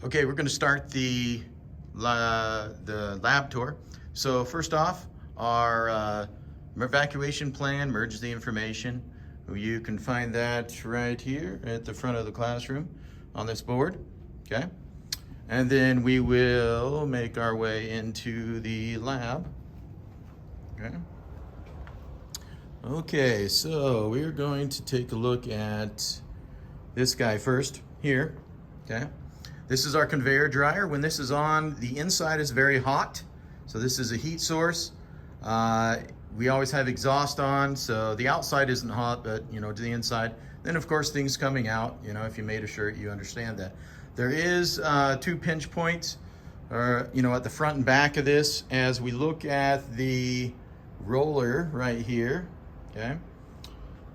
Okay, we're going to start the lab tour. So first off, our evacuation plan, emergency information. You can find that right here at the front of the classroom on this board. Okay, and then we will make our way into the lab. Okay. Okay, so we're going to take a look at this guy first here. Okay. This is our conveyor dryer. When this is on, the inside is very hot. So this is a heat source. We always have exhaust on, so the outside isn't hot, but to the inside. Then of course things coming out, if you made a shirt, you understand that. There is 2 pinch points, at the front and back of this as we look at the roller right here, okay?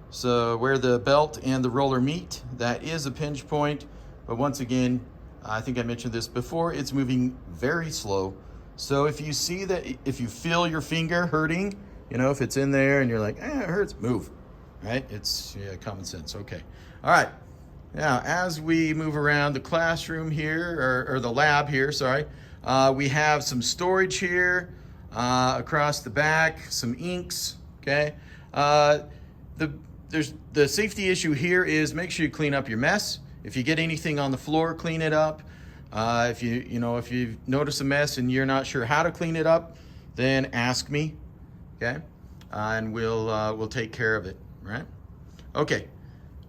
So where the belt and the roller meet, that is a pinch point, but once again, I think I mentioned this before, it's moving very slow. So if you see that, if you feel your finger hurting, if it's in there and you're like, it hurts, move, right? It's common sense. Okay. All right. Now, as we move around the classroom here, or the lab here, sorry, we have some storage here across the back, some inks, okay? The safety issue here is make sure you clean up your mess. If you get anything on the floor, clean it up. If you notice a mess and you're not sure how to clean it up, then ask me, okay? And we'll take care of it, right? Okay.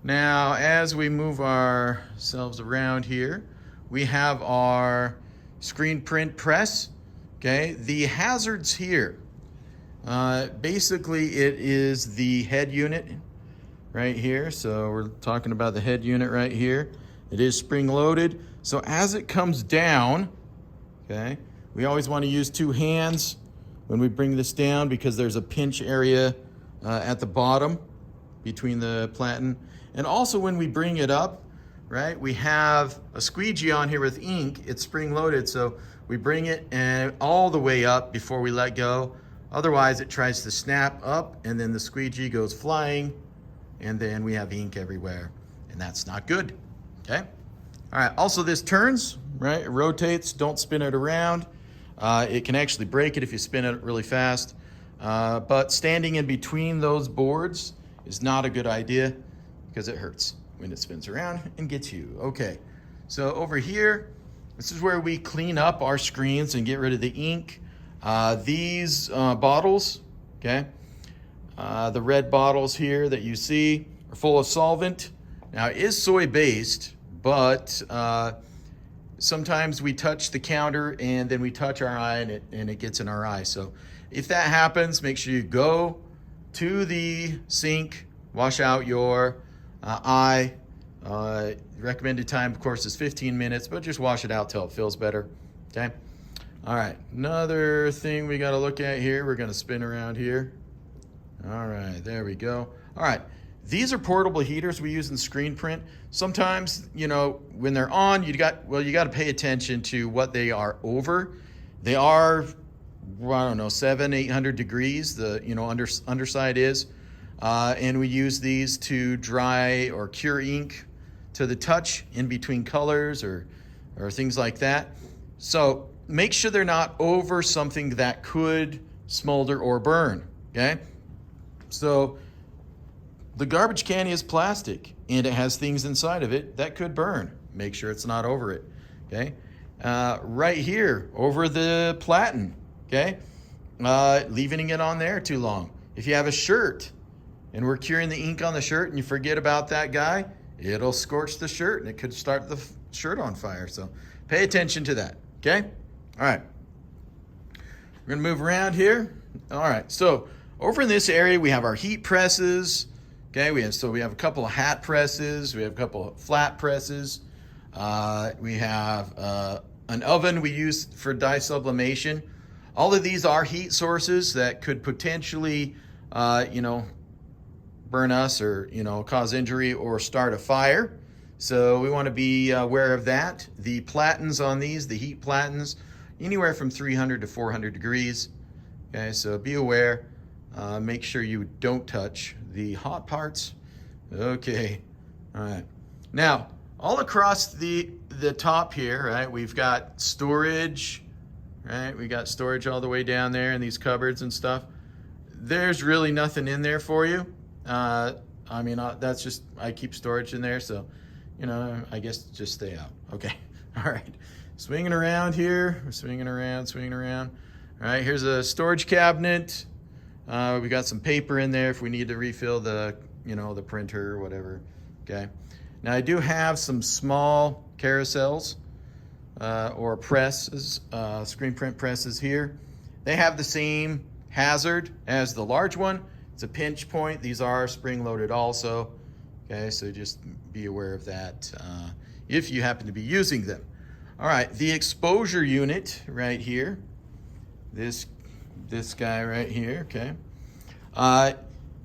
Now, as we move ourselves around here, we have our screen print press, okay? The hazards here, basically it is the head unit right here. So we're talking about the head unit right here. It is spring loaded. So as it comes down, okay, we always want to use 2 hands when we bring this down because there's a pinch area at the bottom between the platen. And also when we bring it up, right, we have a squeegee on here with ink. It's spring loaded, so we bring it all the way up before we let go. Otherwise it tries to snap up and then the squeegee goes flying and then we have ink everywhere, and that's not good, okay? All right, also this turns, right? It rotates, don't spin it around. It can actually break it if you spin it really fast, but standing in between those boards is not a good idea because it hurts when it spins around and gets you. Okay, so over here, this is where we clean up our screens and get rid of the ink. These bottles, okay? The red bottles here that you see are full of solvent. Now it is soy-based, but sometimes we touch the counter and then we touch our eye and it gets in our eye. So if that happens, make sure you go to the sink, wash out your eye. Recommended time, of course, is 15 minutes, but just wash it out till it feels better, okay? All right, another thing we gotta look at here, we're gonna spin around here. All right, there we go. All right, these are portable heaters we use in screen print. Sometimes, when they're on, you got to pay attention to what they are over. They are, 700-800 degrees, the underside is. And we use these to dry or cure ink to the touch in between colors or things like that. So make sure they're not over something that could smolder or burn, okay? So the garbage can is plastic and it has things inside of it that could burn. Make sure it's not over it, okay? Right here, over the platen, okay? Leaving it on there too long. If you have a shirt and we're curing the ink on the shirt and you forget about that guy, it'll scorch the shirt and it could start the shirt on fire. So pay attention to that, okay? All right. We're gonna move around here. All right, so over in this area, we have our heat presses. Okay, we have a couple of hat presses. We have a couple of flat presses. We have an oven we use for dye sublimation. All of these are heat sources that could potentially, burn us or, cause injury or start a fire. So we want to be aware of that. The platens on these, the heat platens, anywhere from 300 to 400 degrees. Okay, so be aware. Make sure you don't touch the hot parts. Okay, all right. Now, all across the the top here, right, we've got storage, right? We got storage all the way down there in these cupboards and stuff. There's really nothing in there for you. I mean, that's just, I keep storage in there, so, you know, I guess just stay out. Okay, all right. Swinging around here, we're swinging around. All right, here's a storage cabinet. We got some paper in there if we need to refill the, you know, the printer or whatever, okay? Now I do have some small carousels or presses, screen print presses here. They have the same hazard as the large one. It's a pinch point. These are spring loaded also, okay? So just be aware of that if you happen to be using them. All right, the exposure unit right here, this guy right here, okay?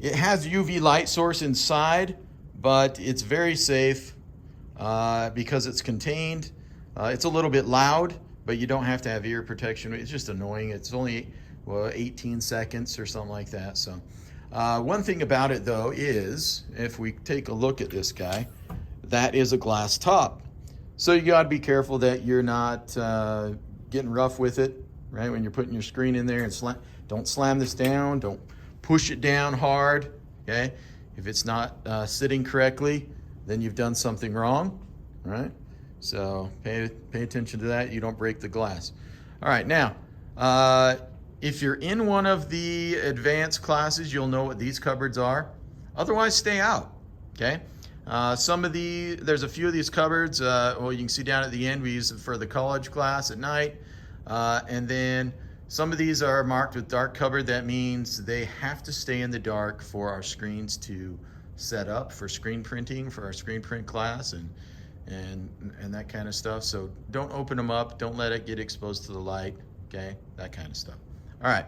It has UV light source inside, but it's very safe because it's contained. It's a little bit loud, but you don't have to have ear protection. It's just annoying. It's only, well, 18 seconds or something like that. So one thing about it though is, if we take a look at this guy, that is a glass top. So you gotta be careful that you're not getting rough with it, right? When you're putting your screen in there, and don't slam this down, don't push it down hard, okay? If it's not sitting correctly, then you've done something wrong, right? So pay attention to that, you don't break the glass. All right, now, if you're in one of the advanced classes, you'll know what these cupboards are. Otherwise, stay out, okay? There's a few of these cupboards, well, you can see down at the end, we use it for the college class at night. And then some of these are marked with dark cupboard. That means they have to stay in the dark for our screens to set up for screen printing, for our screen print class and that kind of stuff. So don't open them up. Don't let it get exposed to the light, okay? That kind of stuff. All right,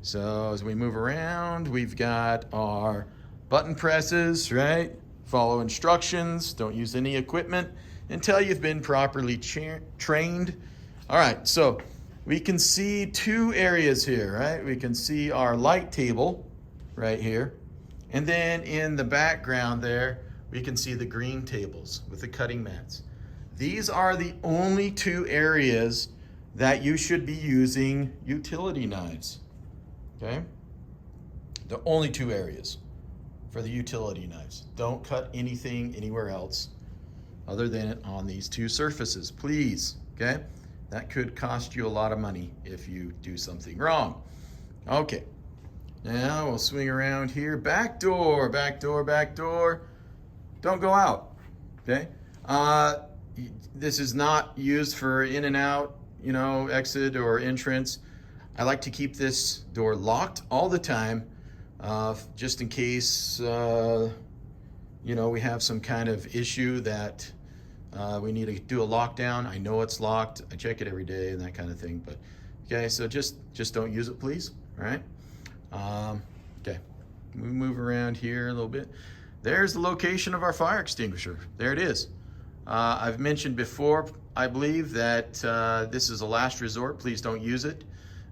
so as we move around, we've got our button presses, right? Follow instructions, don't use any equipment until you've been properly trained. All right, so we can see two areas here, right? We can see our light table right here. And then in the background there, we can see the green tables with the cutting mats. These are the only two areas that you should be using utility knives, okay? The only two areas for the utility knives. Don't cut anything anywhere else other than on these two surfaces, please, okay? That could cost you a lot of money if you do something wrong. Okay, now we'll swing around here. Back door, back door, back door. Don't go out, okay? This is not used for in and out, you know, exit or entrance. I like to keep this door locked all the time, just in case, you know, we have some kind of issue that we need to do a lockdown. I know it's locked. I check it every day and that kind of thing. But okay, so just don't use it, please. All right. Okay. We move around here a little bit. There's the location of our fire extinguisher. There it is. I've mentioned before, I believe, that this is a last resort. Please don't use it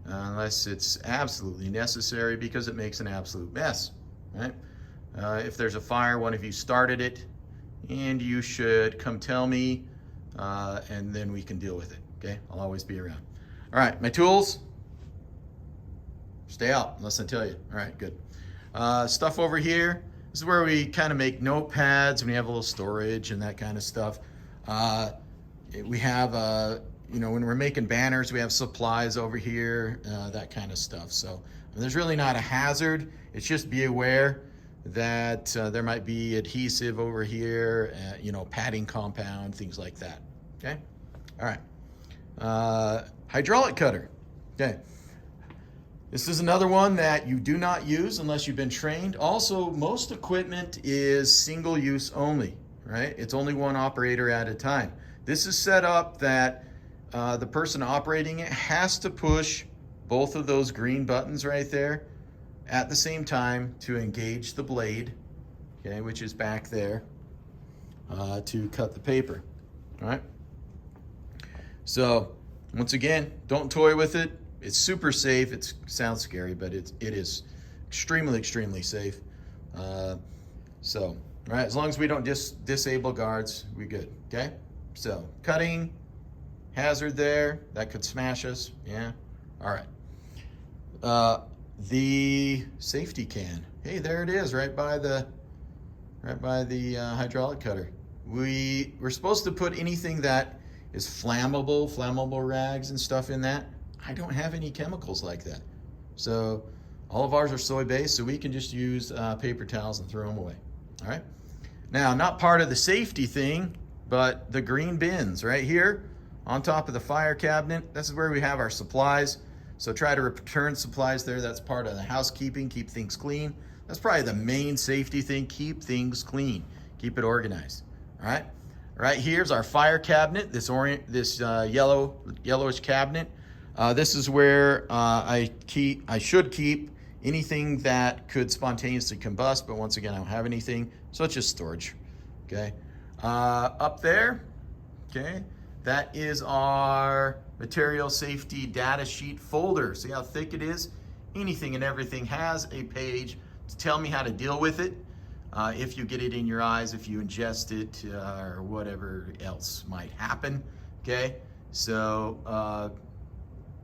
unless it's absolutely necessary, because it makes an absolute mess, right? If there's a fire, one of you started it, and you should come tell me, and then we can deal with it, okay? I'll always be around. All right, my tools, stay out unless I tell you. All right, good. Stuff over here, this is where we kind of make notepads, and we have a little storage and that kind of stuff. We have, you know, when we're making banners, we have supplies over here, that kind of stuff. So there's really not a hazard. It's just be aware that there might be adhesive over here, you know, padding compound, things like that, okay? All right, hydraulic cutter, okay. This is another one that you do not use unless you've been trained. Also, most equipment is single use only, right? It's only one operator at a time. This is set up that the person operating it has to push both of those green buttons right there at the same time to engage the blade, okay, which is back there, to cut the paper, all right? So, once again, don't toy with it. It's super safe. It sounds scary, but it is extremely, extremely safe. So, all right, as long as we don't disable guards, we good, okay? So cutting, hazard there, that could smash us, yeah. All right. The safety can. Hey, there it is, right by the hydraulic cutter. We're supposed to put anything that is flammable rags and stuff in that. I don't have any chemicals like that. So all of ours are soy-based, so we can just use paper towels and throw them away. All right. Now, not part of the safety thing, but the green bins right here on top of the fire cabinet. This is where we have our supplies. So try to return supplies there. That's part of the housekeeping, keep things clean. That's probably the main safety thing, keep things clean, keep it organized. All right. Right here's our fire cabinet, this yellowish cabinet. This is where I should keep anything that could spontaneously combust, but once again, I don't have anything, so it's just storage, okay? Up there, okay, that is our material safety data sheet folder. See how thick it is? Anything and everything has a page to tell me how to deal with it. If you get it in your eyes, if you ingest it, or whatever else might happen, okay? So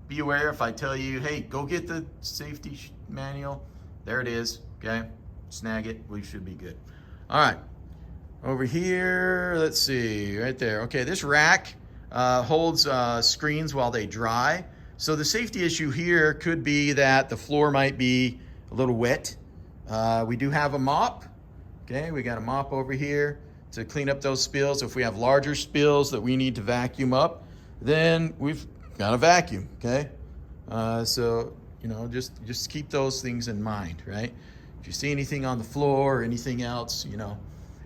be aware if I tell you, hey, go get the safety manual. There it is, okay? Snag it, we should be good. All right, over here, let's see, right there. Okay, this rack holds screens while they dry. So the safety issue here could be that the floor might be a little wet. We do have a mop. Okay, we got a mop over here to clean up those spills. If we have larger spills that we need to vacuum up, then we've got a vacuum, okay? So, you know, just keep those things in mind, right? If you see anything on the floor or anything else, you know,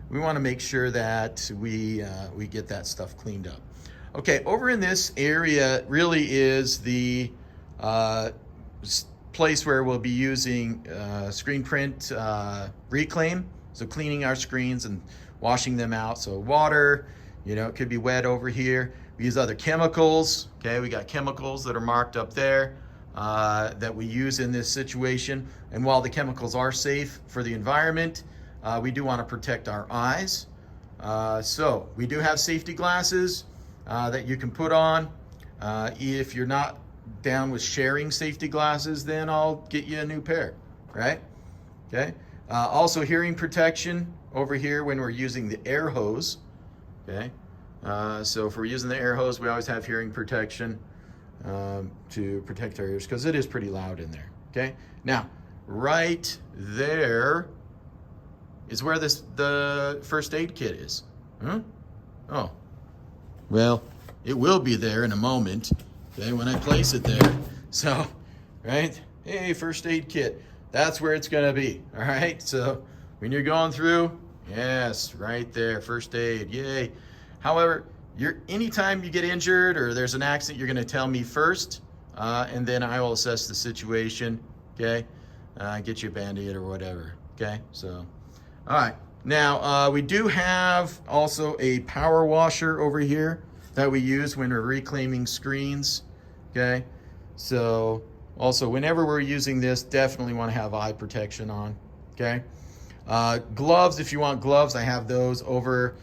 we want to make sure that we get that stuff cleaned up. Okay, over in this area really is the place where we'll be using screen print reclaim. So cleaning our screens and washing them out. So water, you know, it could be wet over here. We use other chemicals, okay? We got chemicals that are marked up there that we use in this situation. And while the chemicals are safe for the environment, we do want to protect our eyes. So we do have safety glasses that you can put on. If you're not down with sharing safety glasses, then I'll get you a new pair, right? Okay. Also hearing protection over here when we're using the air hose, okay? So if we're using the air hose, we always have hearing protection to protect our ears because it is pretty loud in there, okay? Now, right there is where the first aid kit is. Huh? Oh, well, it will be there in a moment, okay, when I place it there. So, right, hey, first aid kit. That's where it's gonna be, all right? So when you're going through, yes, right there, first aid, yay. However, anytime you get injured or there's an accident, you're gonna tell me first, and then I will assess the situation, okay? Get you a Band-Aid or whatever, okay? So, all right. Now, we do have also a power washer over here that we use when we're reclaiming screens, okay? So, also, whenever we're using this, definitely want to have eye protection on, okay? Gloves, if you want gloves, I have those over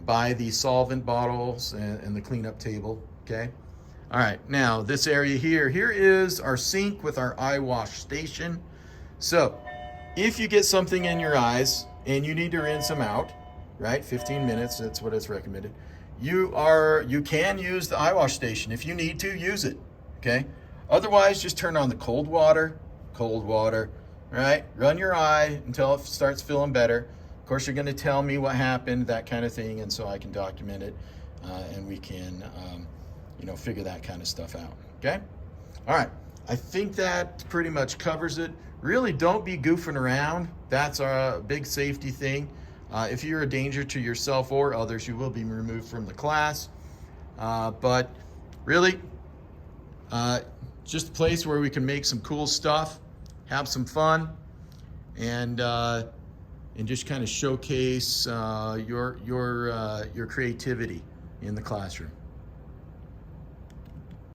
by the solvent bottles and the cleanup table, okay? All right, now this area here is our sink with our eye wash station. So, if you get something in your eyes and you need to rinse them out, right? 15 minutes, that's what it's recommended. You can use the eye wash station. If you need to, use it, okay? Otherwise, just turn on the cold water, right? Run your eye until it starts feeling better. Of course, you're gonna tell me what happened, that kind of thing, and so I can document it, and we can, you know, figure that kind of stuff out, okay? All right, I think that pretty much covers it. Really, don't be goofing around. That's a big safety thing. If you're a danger to yourself or others, you will be removed from the class. But really, just a place where we can make some cool stuff, have some fun, and just kind of showcase your creativity in the classroom.